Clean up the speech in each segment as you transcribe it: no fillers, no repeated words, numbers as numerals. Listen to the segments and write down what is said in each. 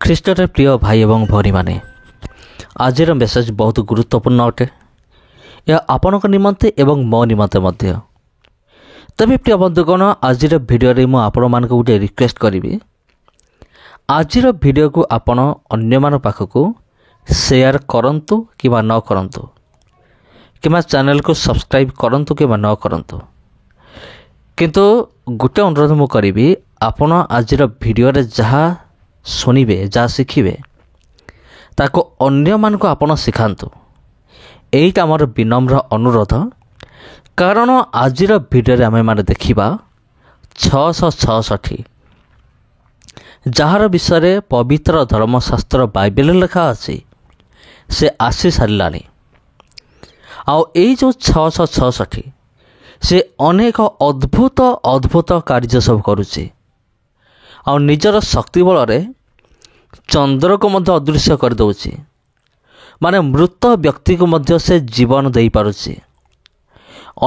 ଖ୍ରୀଷ୍ଟରେ ପ୍ରିୟ ଭାଇ ଏବଂ ଭଉଣୀମାନେ, ଆଜିର ମେସେଜ ବହୁତ ଗୁରୁତ୍ୱପୂର୍ଣ୍ଣ ଅଟେ। ଏହା ଆପଣଙ୍କ ନିମନ୍ତେ ଏବଂ ମୋ ନିମନ୍ତେ ମଧ୍ୟ। ତେବେ ପ୍ରିୟ ବନ୍ଧୁଗଣ, ଆଜିର ଭିଡ଼ିଓରେ ମୁଁ ଆପଣମାନଙ୍କୁ ଗୋଟିଏ ରିକ୍ୱେଷ୍ଟ କରିବି। ଆଜିର ଭିଡ଼ିଓକୁ ଆପଣ ଅନ୍ୟମାନଙ୍କ ପାଖକୁ ସେୟାର କରନ୍ତୁ କିମ୍ବା ନ କରନ୍ତୁ, କିମ୍ବା ଚ୍ୟାନେଲକୁ ସବସ୍କ୍ରାଇବ୍ କରନ୍ତୁ କିମ୍ବା ନ କରନ୍ତୁ, କିନ୍ତୁ ଗୋଟେ ଅନୁରୋଧ ମୁଁ କରିବି, ଆପଣ ଆଜିର ଭିଡ଼ିଓରେ ଯାହା ଶୁଣିବେ, ଯାହା ଶିଖିବେ, ତାକୁ ଅନ୍ୟମାନଙ୍କୁ ଆପଣ ଶିଖାନ୍ତୁ। ଏଇଟା ଆମର ବିନମ୍ର ଅନୁରୋଧ। କାରଣ ଆଜିର ଭିଡ଼ିଓରେ ଆମେମାନେ ଦେଖିବା 666, ଯାହାର ବିଷୟରେ ପବିତ୍ର ଧର୍ମଶାସ୍ତ୍ର ବାଇବେଲରେ ଲେଖା ଅଛି, ସେ ଆସି ସାରିଲାଣି। ଆଉ ଏଇ ଯେଉଁ 666, ସେ ଅନେକ ଅଦ୍ଭୁତ କାର୍ଯ୍ୟ ସବୁ କରୁଛି। ଆଉ ନିଜର ଶକ୍ତି ବଳରେ ଚନ୍ଦ୍ରକୁ ମଧ୍ୟ ଅଦୃଶ୍ୟ କରିଦେଉଛି। ମାନେ ମୃତ ବ୍ୟକ୍ତିକୁ ମଧ୍ୟ ସେ ଜୀବନ ଦେଇପାରୁଛି।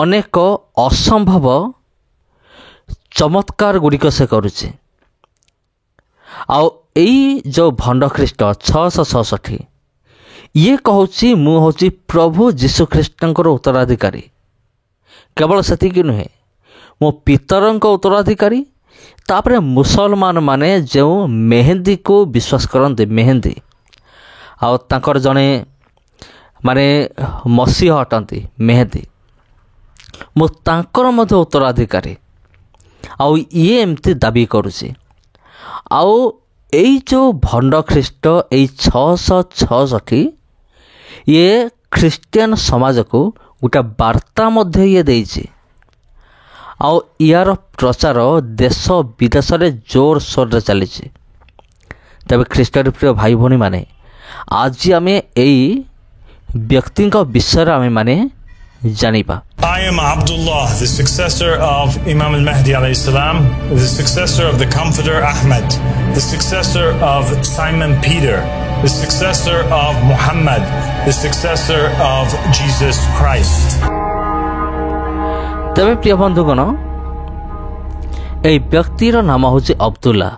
ଅନେକ ଅସମ୍ଭବ ଚମତ୍କାର ଗୁଡ଼ିକ ସେ କରୁଛି। ଆଉ ଏଇ ଯେଉଁ ଭଣ୍ଡ ଖ୍ରୀଷ୍ଟ 666, ଇଏ କହୁଛି ମୁଁ ହେଉଛି ପ୍ରଭୁ ଯୀଶୁଖ୍ରୀଷ୍ଟଙ୍କର ଉତ୍ତରାଧିକାରୀ। କେବଳ ସେତିକି ନୁହେଁ, ମୁଁ ପିତରଙ୍କ ଉତ୍ତରାଧିକାରୀ। ତାପରେ ମୁସଲମାନ ମାନେ ଯେଉଁ ମେହେନ୍ଦୀକୁ ବିଶ୍ୱାସ କରନ୍ତି, ମେହେନ୍ଦୀ, ଆଉ ତାଙ୍କର ଜଣେ ମସିହ ଅଟନ୍ତି ମେହେନ୍ଦୀ, ମୁଁ ତାଙ୍କର ମଧ୍ୟ ଉତ୍ତରାଧିକାରୀ। ଆଉ ଇଏ ଏମିତି ଦାବି କରୁଛି। ଆଉ ଏଇ ଯେଉଁ ଭଣ୍ଡ ଖ୍ରୀଷ୍ଟ, ଏଇ 666, ଇଏ ଖ୍ରୀଷ୍ଟିଆନ ସମାଜକୁ ଗୋଟେ ବାର୍ତ୍ତା ମଧ୍ୟ ଇଏ ଦେଇଛି। ଆଉ ୟାର ପ୍ରଚାର ଦେଶ ବିଦେଶରେ ଜୋରସୋରରେ ଚାଲିଛି। ତେବେ ଖ୍ରୀଷ୍ଟରେ ପ୍ରିୟ ଭାଇ ଭଉଣୀମାନେ, ଆଜି ଆମେ ଏଇ ବ୍ୟକ୍ତିଙ୍କ ବିଷୟରେ ଆମେମାନେ ଜାଣିବା। I am Abdullah, the successor of Imam al-Mahdi alayhi salam, the successor of the Comforter Ahmed, the successor of Simon Peter, the successor of Muhammad, the successor of Jesus Christ. ତେବେ ପ୍ରିୟ ବନ୍ଧୁଗଣ, ଏହି ବ୍ୟକ୍ତିର ନାମ ହେଉଛି ଅବଦୁଲ୍ଲା।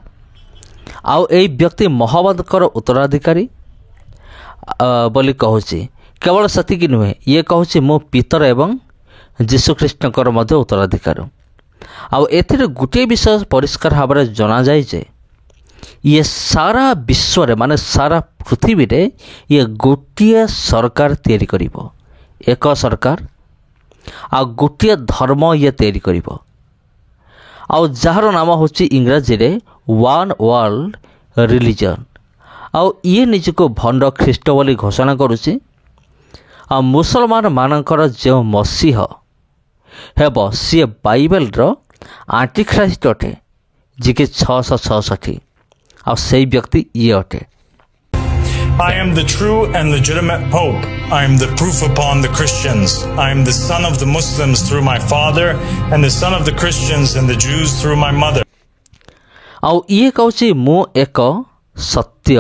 ଆଉ ଏହି ବ୍ୟକ୍ତି ମହମ୍ମଦଙ୍କର ଉତ୍ତରାଧିକାରୀ ବୋଲି କହୁଛି। କେବଳ ସେତିକି ନୁହେଁ, ଇଏ କହୁଛି ମୁଁ ପିତର ଏବଂ ଯୀଶୁଖ୍ରୀଷ୍ଟଙ୍କର ମଧ୍ୟ ଉତ୍ତରାଧିକାରୀ। ଆଉ ଏଥିରେ ଗୋଟିଏ ବିଷୟ ପରିଷ୍କାର ଭାବରେ ଜଣାଯାଏ ଯେ ଇଏ ସାରା ବିଶ୍ୱରେ, ସାରା ପୃଥିବୀରେ ଇଏ ଗୋଟିଏ ସରକାର ତିଆରି କରିବ। ଏକ ସରକାର ଆଉ ଗୋଟିଏ ଧର୍ମ ଇଏ ତିଆରି କରିବ। ଆଉ ଯାହାର ନାମ ହେଉଛି ଇଂରାଜୀରେ ୱାନ୍ ୱାର୍ଲଡ ରିଲିଜନ୍। ଆଉ ଇଏ ନିଜକୁ ଭଣ୍ଡ ଖ୍ରୀଷ୍ଟ ବୋଲି ଘୋଷଣା କରୁଛି। ଆଉ ମୁସଲମାନମାନଙ୍କର ଯେଉଁ ମସିହ ହେବ, ସିଏ ବାଇବେଲର ଆଣ୍ଟିଖ୍ରାଇଷ୍ଟ ଅଟେ, ଯିଏକି 666। ଆଉ ସେଇ ବ୍ୟକ୍ତି ଇଏ ଅଟେ। I am the true and legitimate Pope. I am the proof upon the Christians. I am the son of the Muslims through my father, and the son of the Christians and the Jews through my mother. ଆଉ ଇଏ କହୁଛି ମୁଁ ଏକ ସତ୍ୟ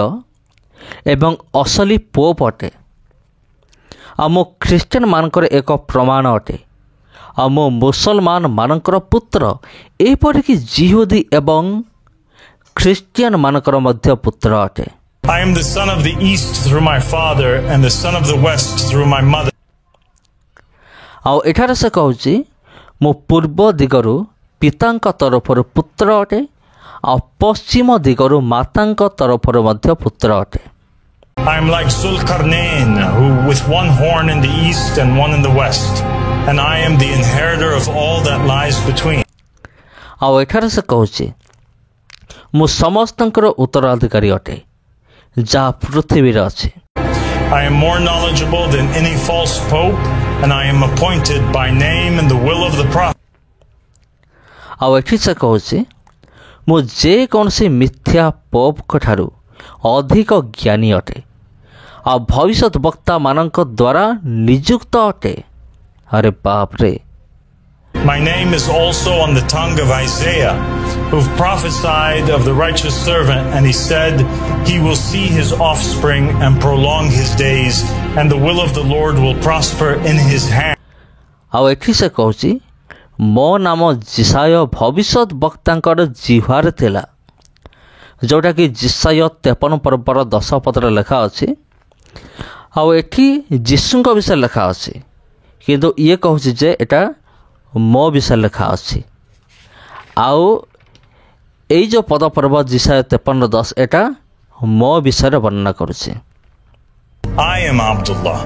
ଏବଂ ଅସଲି pope ଅଟେ। ଆଉ ମୁଁ ଖ୍ରୀଷ୍ଟିଆନମାନଙ୍କର ଏକ ପ୍ରମାଣ ଅଟେ। ଆଉ ମୁଁ ମୁସଲମାନମାନଙ୍କର ପୁତ୍ର, ଏପରିକି ଜିହୁଦୀ ଏବଂ ଖ୍ରୀଷ୍ଟିଆନମାନଙ୍କର ମଧ୍ୟ ପୁତ୍ର ଅଟେ। I am the son of the east through my father, and the son of the west through my mother. ଆଉ ଏଠାରେ ସେ କହୁଛି ମୁଁ ପୂର୍ବ ଦିଗରୁ ପିତାଙ୍କ ତରଫରୁ ପୁତ୍ର ଅଟେ, ଆଉ ପଶ୍ଚିମ ଦିଗରୁ ମାତାଙ୍କ ତରଫରୁ ମଧ୍ୟ ପୁତ୍ର ଅଟେ। I am like Zulkarnain, who with one horn in the east and one in the west, and I am the inheritor of all that lies between. ଆଉ ଏଠାରେ ସେ କହୁଛି ମୁଁ ସମସ୍ତଙ୍କର ଉତ୍ତରାଧିକାରୀ ଅଟେ, ଯାହା ପୃଥିବୀରେ ଅଛି। I am more knowledgeable than any false pope, and I am appointed by name and the will of the prophet. ଆଉ ଏଠି ସେ କହୁଛି ମୁଁ ଯେକୌଣସି ମିଥ୍ୟା ପୋପଙ୍କ ଠାରୁ ଅଧିକ ଜ୍ଞାନୀ ଅଟେ, ଆଉ ଭବିଷ୍ୟତ ବକ୍ତାମାନଙ୍କ ଦ୍ୱାରା ନିଯୁକ୍ତ ଅଟେ। ଆରେ ବାପରେ! My name is also on the tongue of Isaiah, who prophesied of the righteous servant, and he said, he will see his offspring and prolong his days, and the will of the Lord will prosper in his hand. ଆଉ ଏଠି ସେ କହୁଛି ମୋ ନାମ ଜିସାୟ ଭବିଷ୍ୟତ ବକ୍ତାଙ୍କର ଜିହ୍ୱାରେ ଥିଲା। ଯେଉଁଟାକି ଜିସାୟ 53 ପର୍ବର 10 ପଦରେ ଲେଖା ଅଛି। ଆଉ ଏଠି ଯୀଶୁଙ୍କ ବିଷୟରେ ଲେଖା ଅଛି, କିନ୍ତୁ ଇଏ କହୁଛି ଯେ ଏଇଟା ମୋ ବିଷୟରେ ଲେଖା ଅଛି। ଆଉ ଏଇ ଯେଉଁ ପଦ ପର୍ବ ଜିସାୟ 53:10 ଏଇଟା ମୋ ବିଷୟରେ ବର୍ଣ୍ଣନା କରୁଛି। I am Abdullah,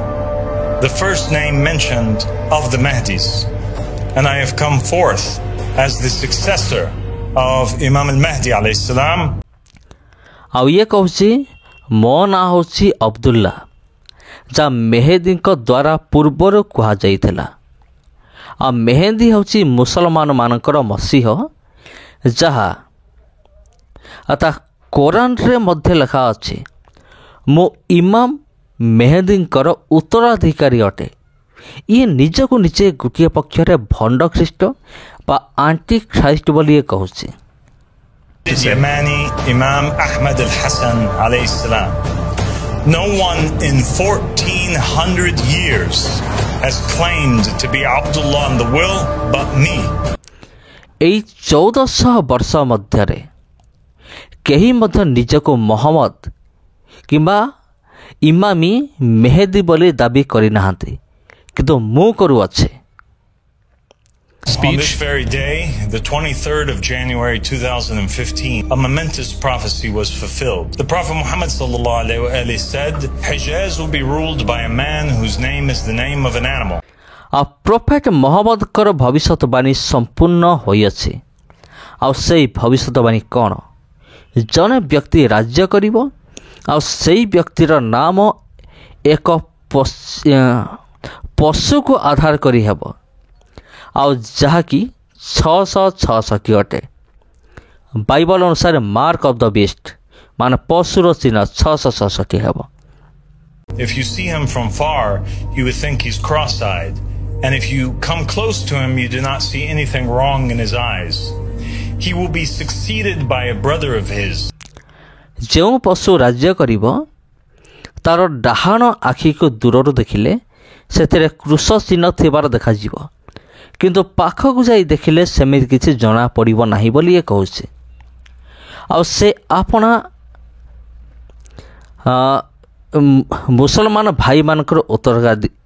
the first name mentioned of the Mahdis, and I have come forth as the successor of Imam al-Mahdi alayhi salam. ଆଉ ଇଏ କହୁଛି ମୋ ନାଁ ହେଉଛି ଅବଦୁଲ୍ଲା, ଯାହା ମେହେଦୀଙ୍କ ଦ୍ୱାରା ପୂର୍ବରୁ କୁହାଯାଇଥିଲା। ଆଉ ମେହେଦୀ ହେଉଛି ମୁସଲମାନମାନଙ୍କର ମସିହ, ଯାହା ତା କୋରାନରେ ମଧ୍ୟ ଲେଖା ଅଛି ମୁଁ ଇମାମ ମେହେଦୀଙ୍କର ଉତ୍ତରାଧିକାରୀ ଅଟେ। ଇଏ ନିଜକୁ ନିଜେ ଗୋଟିଏ ପକ୍ଷରେ ଭଣ୍ଡ ଖ୍ରୀଷ୍ଟ ବା ଆଣ୍ଟି ଖ୍ରାଇଷ୍ଟ ବୋଲି ଇଏ କହୁଛି। Yamani Imam Ahmad al-Hasan alayhi salam. No one in 1400 years has claimed to be Abdullah in the will but me. ଏଇ 1400 ବର୍ଷ ମଧ୍ୟରେ କେହି ମଧ୍ୟ ନିଜକୁ ମହମ୍ମଦ କିମ୍ବା ଇମାମୀ ମେହେଦୀ ବୋଲି ଦାବି କରିନାହାନ୍ତି, କିନ୍ତୁ ମୁଁ କରୁଅଛି। On this very day, the 23rd of January 2015, a momentous prophecy was fulfilled. The Prophet Muhammad sallallahu alaihi wasallam said, Hijaz will be ruled by a man whose name is the name of an animal. ଆଉ profit ମହମ୍ମଦଙ୍କର ଭବିଷ୍ୟତବାଣୀ ସମ୍ପୂର୍ଣ୍ଣ ହୋଇଅଛି। ଆଉ ସେଇ ଭବିଷ୍ୟତବାଣୀ କ'ଣ? ଜଣେ ବ୍ୟକ୍ତି ରାଜ୍ୟ କରିବ, ଆଉ ସେଇ ବ୍ୟକ୍ତିର ନାମ ଏକ ପଶୁକୁ ଆଧାର କରି ହେବ, ଆଉ ଯାହାକି 666 ଅଟେ। ବାଇବଲ ଅନୁସାରେ ମାର୍କ ଅଫ୍ ଦ ବିଷ୍ଟ ମାନେ ପଶୁର ଚିହ୍ନ 666 ହେବ। If you see him from far, you would think he's cross-eyed. And if you come close to him, you do not see anything wrong in his eyes. He will be succeeded by a brother of his. ଯେଉଁ ପଶୁ ରାଜ୍ୟ କରିବ ତାର ଡାହାଣ ଆଖିକୁ ଦୂରରୁ ଦେଖିଲେ ସେଥିରେ କୃଷ ଚିହ୍ନ ଥିବାର ଦେଖାଯିବ, କିନ୍ତୁ ପାଖକୁ ଯାଇ ଦେଖିଲେ ସେମିତି କିଛି ଜଣାପଡ଼ିବ ନାହିଁ ବୋଲି ଇଏ କହୁଛି। ଆଉ ସେ ଆପଣା ମୁସଲମାନ ଭାଇମାନଙ୍କର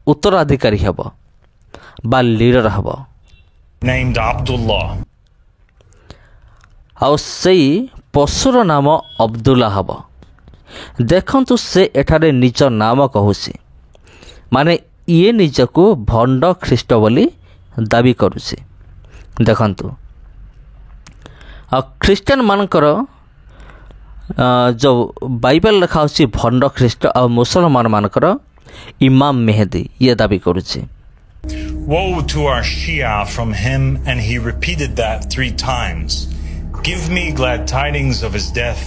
ଉତ୍ତରାଧିକାରୀ ହେବ ବା ଲିଡର ହେବ। Named Abdullah. ଆଉ ସେଇ ପଶୁର ନାମ ଅବଦୁଲ୍ଲା ହେବ। ଦେଖନ୍ତୁ ସେ ଏଠାରେ ନିଜ ନାମ କହୁଛି, ମାନେ ଇଏ ନିଜକୁ ଭଣ୍ଡ ଖ୍ରୀଷ୍ଟ ବୋଲି ଦାବି କରୁଛି। ଦେଖନ୍ତୁ, ଆଉ ଖ୍ରୀଷ୍ଟିଆନମାନଙ୍କର ଯେଉଁ ବାଇବେଲ ଲେଖା ହେଉଛି ଭଣ୍ଡ ଖ୍ରୀଷ୍ଟ, ଆଉ ମୁସଲମାନମାନଙ୍କର ଇମାମ ମେହେଦୀ ଇଏ ଦାବି କରୁଛି। Woe to our Shia from him, and he repeated that 3 times. Give me glad tidings of his death,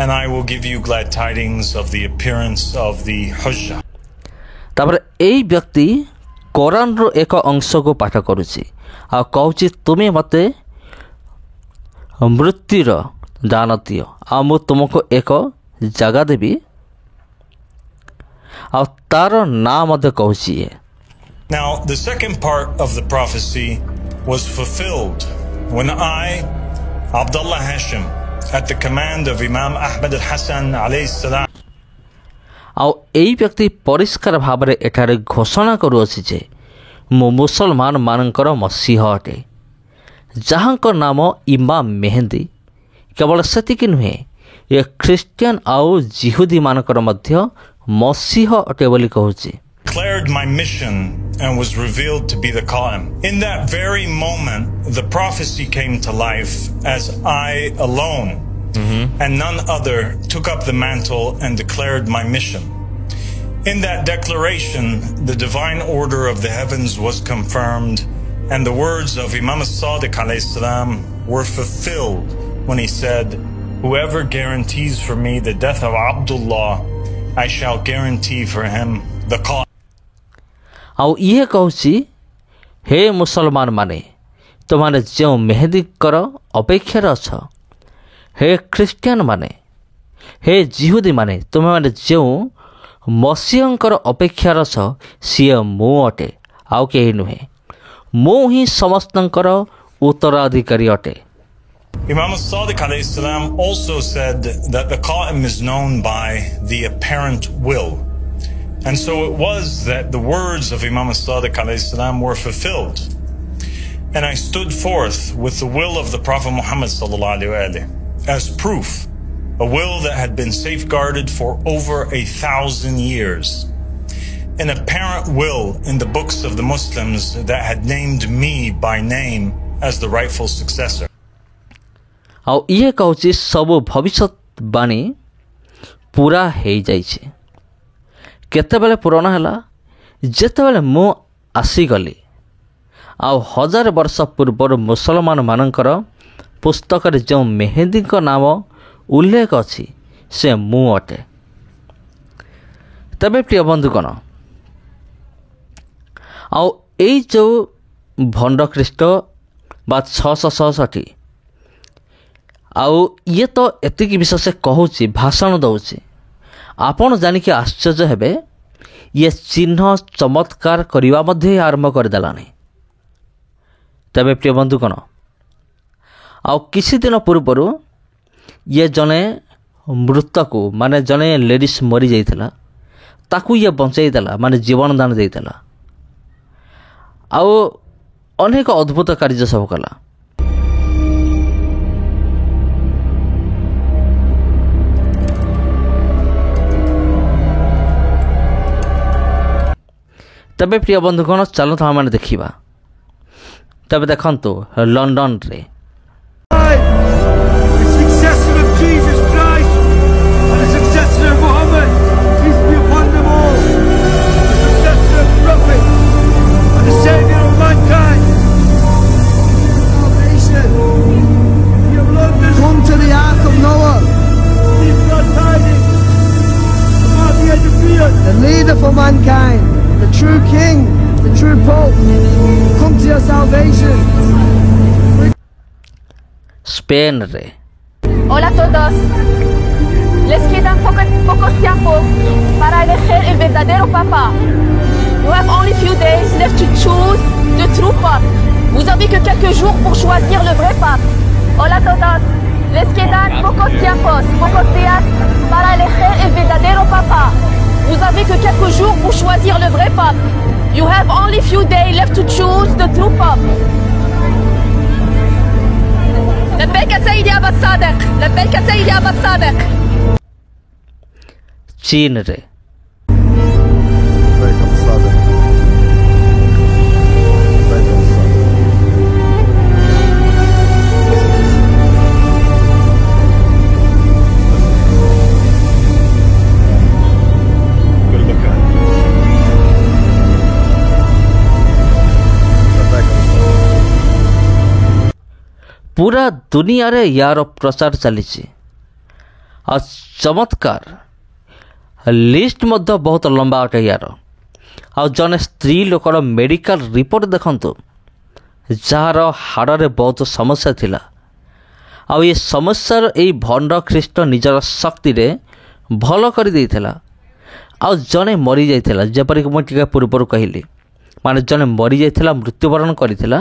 and I will give you glad tidings of the appearance of the Hujjah. ତାପରେ ଏଇ ବ୍ୟକ୍ତି କୋରାନର ଏକ ଅଂଶକୁ ପାଠ କରୁଛି ଆଉ କହୁଛି ତୁମେ ମୋତେ ମୃତ୍ୟୁର ଦାନ ଦିଅ ଆଉ ମୁଁ ତୁମକୁ ଏକ ଜାଗା ଦେବି, ଆଉ ତାର ନାଁ ମଧ୍ୟ କହୁଛି ଇଏ। Now, the second part of the prophecy was fulfilled when I, Abdullah Hashim, at the command of Imam Ahmad al-Hasan alayhi salam, ଆଉ ଏଇ ବ୍ୟକ୍ତି ପରିଷ୍କାର ଭାବରେ ଏଠାରେ ଘୋଷଣା କରୁଅଛି ଯେ ମୁଁ ମୁସଲମାନମାନଙ୍କର ମସିହ ଅଟେ, ଯାହାଙ୍କ ନାମ ଇମାମ ମେହେଦୀ। କେବଳ ସେତିକି ନୁହେଁ, ଏ ଖ୍ରୀଷ୍ଟିଆନ ଆଉ ଜିହୁଦୀମାନଙ୍କର ମଧ୍ୟ ମସିହ ଅଟେ ବୋଲି କହୁଛି। declared my mission and was revealed to be the Qa'im. In that very moment, the prophecy came to life as I alone and none other took up the mantle and declared my mission. In that declaration, the divine order of the heavens was confirmed, and the words of Imam as-Sadiq alayhi salam were fulfilled when he said, whoever guarantees for me the death of Abdullah, I shall guarantee for him the Qa'im. ଆଉ ଇଏ କହୁଛି, ହେ ମୁସଲମାନମାନେ, ତୁମମାନେ ଯେଉଁ ମେହେଦୀଙ୍କର ଅପେକ୍ଷାରେ ଅଛ, ହେ ଖ୍ରୀଷ୍ଟିଆନମାନେ, ହେ ଜିହୁଦୀମାନେ, ତୁମେମାନେ ଯେଉଁ ମସିହଙ୍କର ଅପେକ୍ଷାରେ ଅଛ, ସିଏ ମୁଁ ଅଟେ, ଆଉ କେହି ନୁହେଁ। ମୁଁ ହିଁ ସମସ୍ତଙ୍କର ଉତ୍ତରାଧିକାରୀ ଅଟେ। Imam al-Sadiq alayhi salam also said that the Qa'im is known by the apparent will. And so it was that the words of Imam al-Sadiq alayhi salam were fulfilled. And I stood forth with the will of the Prophet Muhammad sallallahu alayhi wa as proof, a will that had been safeguarded for over 1,000 years. An apparent will in the books of the Muslims that had named me by name as the rightful successor. ଆଉ ଇଏ କହୁଛି ସବୁ ଭବିଷ୍ୟତବାଣୀ ପୁରା ହେଇଯାଇଛି। କେତେବେଳେ ପୂରଣ ହେଲା? ଯେତେବେଳେ ମୁଁ ଆସିଗଲି। ଆଉ 1000 ବର୍ଷ ପୂର୍ବରୁ ମୁସଲମାନମାନଙ୍କର ପୁସ୍ତକରେ ଯେଉଁ ମେହେଦୀଙ୍କ ନାମ ଉଲ୍ଲେଖ ଅଛି ସେ ମୁଁ ଅଟେ। ତେବେ ପ୍ରିୟ ବନ୍ଧୁଗଣ, ଆଉ ଏଇ ଯେଉଁ ଭଣ୍ଡ ଖ୍ରୀଷ୍ଟ ବା 666 ଆଉ ଇଏ ତ ଏତିକି ବିଷୟ ସେ କହୁଛି, ଭାଷଣ ଦେଉଛି। ଆପଣ ଜାଣିକି ଆଶ୍ଚର୍ଯ୍ୟ ହେବେ, ଇଏ ଚିହ୍ନ ଚମତ୍କାର କରିବା ମଧ୍ୟ ଆରମ୍ଭ କରିଦେଲାଣି। ତେବେ ପ୍ରିୟ ବନ୍ଧୁଗଣ, ଆଉ କିଛି ଦିନ ପୂର୍ବରୁ ଇଏ ଜଣେ ମୃତକୁ, ମାନେ ଜଣେ ଲେଡ଼ିଜ୍ ମରିଯାଇଥିଲା, ତାକୁ ଇଏ ବଞ୍ଚାଇ ଦେଲା, ମାନେ ଜୀବନ ଦାନ ଦେଇଥିଲା। ଆଉ ଅନେକ ଅଦ୍ଭୁତ କାର୍ଯ୍ୟ ସବୁ କଲା। ତେବେ ପ୍ରିୟ ବନ୍ଧୁଗଣ, ଚାଲନ୍ତୁ ଆମମାନେ ଦେଖିବା। ତେବେ ଦେଖନ୍ତୁ, ଲଣ୍ଡନରେ the leader for mankind, the true king, the true pope, come to your salvation. ସ୍ପେନ୍ରେ Hola a todos. Les quedan pocos tiempos para elegir el verdadero papa. You have only few days left to choose the true pape. Vous avez que quelques jours pour choisir le vrai pape. Hola a todos. Les quedan pocos días para elegir el verdadero papa. Vous avez que quelques jours pour choisir le vrai pape. You have only few days left to choose the true pape. لبيك يا سيدي أبا الصادق، لبيك يا سيدي أبا الصادق. ଚୀନରେ ପୁରା ଦୁନିଆରେ ୟାର ପ୍ରଚାର ଚାଲିଛି। ଆଉ ଚମତ୍କାର list ମଧ୍ୟ ବହୁତ ଲମ୍ବା ଅଟେ ୟାର। ଆଉ ଜଣେ ସ୍ତ୍ରୀ ଲୋକର ମେଡ଼ିକାଲ ରିପୋର୍ଟ ଦେଖନ୍ତୁ, ଯାହାର ହାଡ଼ରେ ବହୁତ ସମସ୍ୟା ଥିଲା। ଆଉ ଏ ସମସ୍ୟାର ଏଇ ଭଣ୍ଡ ଖ୍ରୀଷ୍ଟ ନିଜର ଶକ୍ତିରେ ଭଲ କରିଦେଇଥିଲା। ଆଉ ଜଣେ ମରିଯାଇଥିଲା, ଯେପରିକି ମୁଁ ଟିକେ ପୂର୍ବରୁ କହିଲି, ମାନେ ଜଣେ ମରିଯାଇଥିଲା, ମୃତ୍ୟୁବରଣ କରିଥିଲା,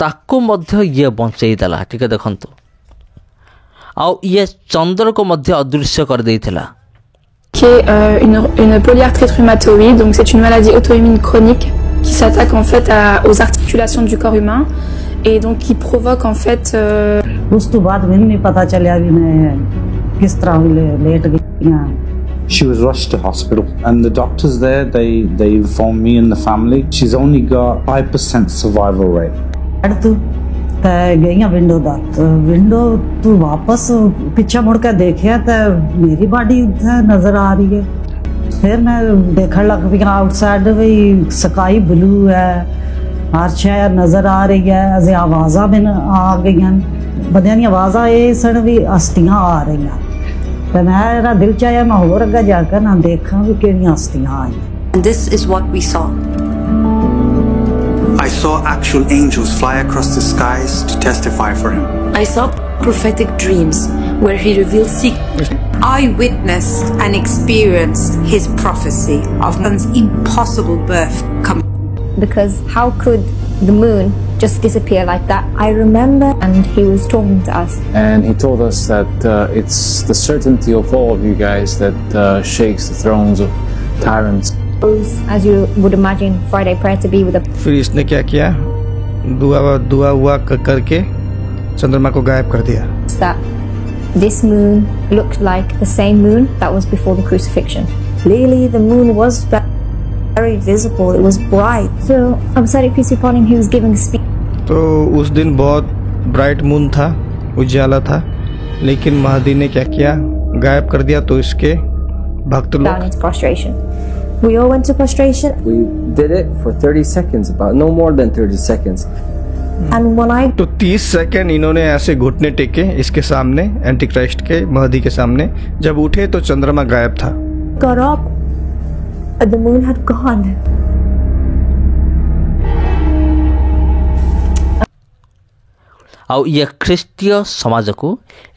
ତାକୁ ମଧ୍ୟ ଇଏ ବଞ୍ଚେଇ ଦେଲା। ଟିକେ ଦେଖନ୍ତୁ, ଆଉ ଇଏ ଚନ୍ଦ୍ରକୁ ମଧ୍ୟ ଅଦୃଶ୍ୟ କରିଦେଇଥିଲା। Qui est une polyarthrite rhumatoïde, donc c'est une maladie auto-immune chronique qui s'attaque en fait aux articulations du corps humain et donc qui provoque en fait ਉਸ ਤੋਂ ਬਾਅਦ ਮੈਨੂੰ ਨਹੀਂ ਪਤਾ ਚੱਲਿਆ ਵੀ ਮੈਂ ਕਿਸ ਤਰ੍ਹਾਂ ਲੇਟ ਗਈ ਹਾਂ। She was rushed to hospital and the doctors there, they informed me and the family she's only got 5% survival rate. ਤੂੰ ਤਾਂ ਗਈਆਂ ਵਿੰਡੋ ਦਾ ਵਿੰਡੋ ਤੂੰ ਵਾਪਸ ਪਿੱਛੇ ਮੁੜ ਕੇ ਦੇਖਿਆ ਤਾਂ ਮੇਰੀ ਬਾਡੀ ਉੱਥੇ ਨਜ਼ਰ ਆ ਰਹੀ ਹੈ। ਫਿਰ ਮੈਂ ਦੇਖਣ ਲੱਗ ਪਈ ਆਊਟਸਾਈਡ ਵੀ ਸਕਾਈ ਬਲੂ ਹੈ, ਅਰਸ਼ ਹੈ ਨਜ਼ਰ ਆ ਰਹੀ ਹੈ। ਅਜੇ ਆਵਾਜ਼ਾਂ ਵੀ ਆ ਗਈਆਂ, ਬੰਦਿਆਂ ਦੀਆਂ ਆਵਾਜ਼ਾਂ ਇਹ ਸਨ ਵੀ ਹਸਤੀਆਂ ਆ ਰਹੀਆਂ। ਤੇ ਮੇਰਾ ਦਿਲ ਚਾਹਿਆ ਮੈਂ ਹੋਰ ਅੱਗੇ ਜਾ ਕੇ ਨਾ ਦੇਖਾਂ ਵੀ ਕਿਹੜੀਆਂ ਹਸਤੀਆਂ ਆਈਆਂ। This is what we saw. I saw actual angels fly across the skies to testify for him. I saw prophetic dreams where he revealed secrets. I witnessed and experienced his prophecy of man's impossible birth coming. Because how could the moon just disappear like that. I remember, and he was talking to us. And he told us that it's the certainty of all of you guys that shakes the thrones of tyrants. As you would imagine, Friday prayer to be with a. फिर इसने क्या किया? दुआ हुआ करके चंद्रमा को गायब कर दिया. That this moon looked like the same moon that was before the crucifixion. Clearly, the moon was very visible. It was bright. So, Absaric peace be upon him, he was giving a speech. तो उस दिन बहुत bright moon था, उजाला था, लेकिन महदी ने क्या किया? गायब कर दिया. तो इसके भक्त लोग down into prostration. We all went to prostration. We did it for 30 seconds, about no more than 30 seconds. And when I तो 30 सेकंड इन्होंने ऐसे घुटने टेके इसके सामने, एंटी क्राइस्ट के, महदी के सामने. जब उठे तो चंद्रमा गायब था. got up, the moon had gone. ଆଉ ଇଏ ଖ୍ରୀଷ୍ଟୀୟ ସମାଜକୁ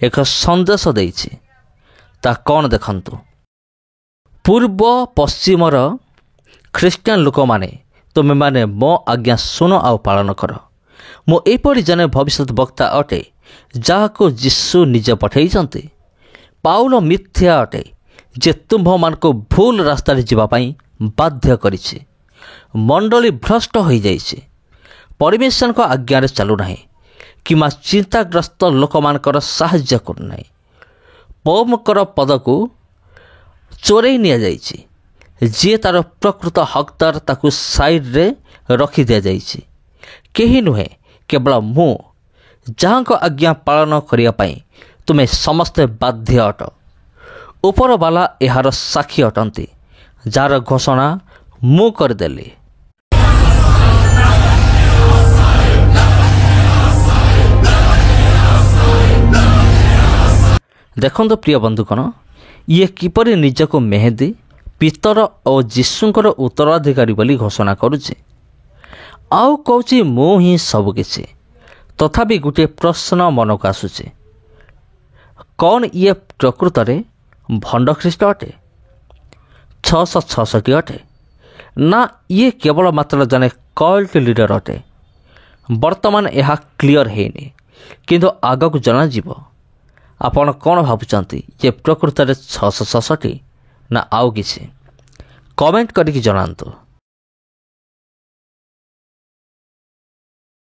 ଏକ ସନ୍ଦେଶ ଦେଇଛି. ତା କ'ଣ ଦେଖନ୍ତୁ. ପୂର୍ବ ପଶ୍ଚିମର ଖ୍ରୀଷ୍ଟିଆନ ଲୋକମାନେ, ତୁମେମାନେ ମୋ ଆଜ୍ଞା ଶୁଣ ଆଉ ପାଳନ କର. ମୁଁ ଏପରି ଜଣେ ଭବିଷ୍ୟତ ବକ୍ତା ଅଟେ ଯାହାକୁ ଯୀଶୁ ନିଜେ ପଠାଇଛନ୍ତି. ପାଉଲ ମିଥ୍ୟା ଅଟେ ଯେ ତୁମ୍ଭମାନଙ୍କୁ ଭୁଲ ରାସ୍ତାରେ ଯିବା ପାଇଁ ବାଧ୍ୟ କରିଛି. ମଣ୍ଡଳୀ ଭ୍ରଷ୍ଟ ହୋଇଯାଇଛି, ପରମେଶ୍ୱରଙ୍କ ଆଜ୍ଞାରେ ଚାଲୁନାହିଁ କିମ୍ବା ଚିନ୍ତାଗ୍ରସ୍ତ ଲୋକମାନଙ୍କର ସାହାଯ୍ୟ କରୁନାହିଁ. ପୌମଙ୍କର ପଦକୁ ଚୋରେଇ ନିଆଯାଇଛି. ଯିଏ ତା'ର ପ୍ରକୃତ ହକଦାର ତାକୁ ସାଇଡ଼ରେ ରଖି ଦିଆଯାଇଛି. କେହି ନୁହେଁ, କେବଳ ମୁଁ, ଯାହାଙ୍କ ଆଜ୍ଞା ପାଳନ କରିବା ପାଇଁ ତୁମେ ସମସ୍ତେ ବାଧ୍ୟ ଅଟ. ଉପରବାଲା ଏହାର ସାକ୍ଷୀ ଅଟନ୍ତି, ଯାହାର ଘୋଷଣା ମୁଁ କରିଦେଲି. ଦେଖନ୍ତୁ ପ୍ରିୟ ବନ୍ଧୁଗଣ, ଇଏ କିପରି ନିଜକୁ ମେହେଦି, ପିତର ଓ ଯୀଶୁଙ୍କର ଉତ୍ତରାଧିକାରୀ ବୋଲି ଘୋଷଣା କରୁଛି. ଆଉ କହୁଛି ମୁଁ ହିଁ ସବୁକିଛି. ତଥାପି ଗୋଟିଏ ପ୍ରଶ୍ନ ମନକୁ ଆସୁଛି, କ'ଣ ଇଏ ପ୍ରକୃତରେ ଭଣ୍ଡ ଖ୍ରୀଷ୍ଟ ଅଟେ? 666 ଅଟେ? ନା ଇଏ କେବଳ ମାତ୍ର ଜଣେ କଲ୍ଟ ଲିଡର ଅଟେ? ବର୍ତ୍ତମାନ ଏହା କ୍ଲିଅର ହେଇନି, କିନ୍ତୁ ଆଗକୁ ଜଣାଯିବ. ଆପଣ କ'ଣ ଭାବୁଛନ୍ତି, ଯେ ପ୍ରକୃତରେ 666 ନା ଆଉ କିଛି? କମେଣ୍ଟ କରିକି ଜଣାନ୍ତୁ.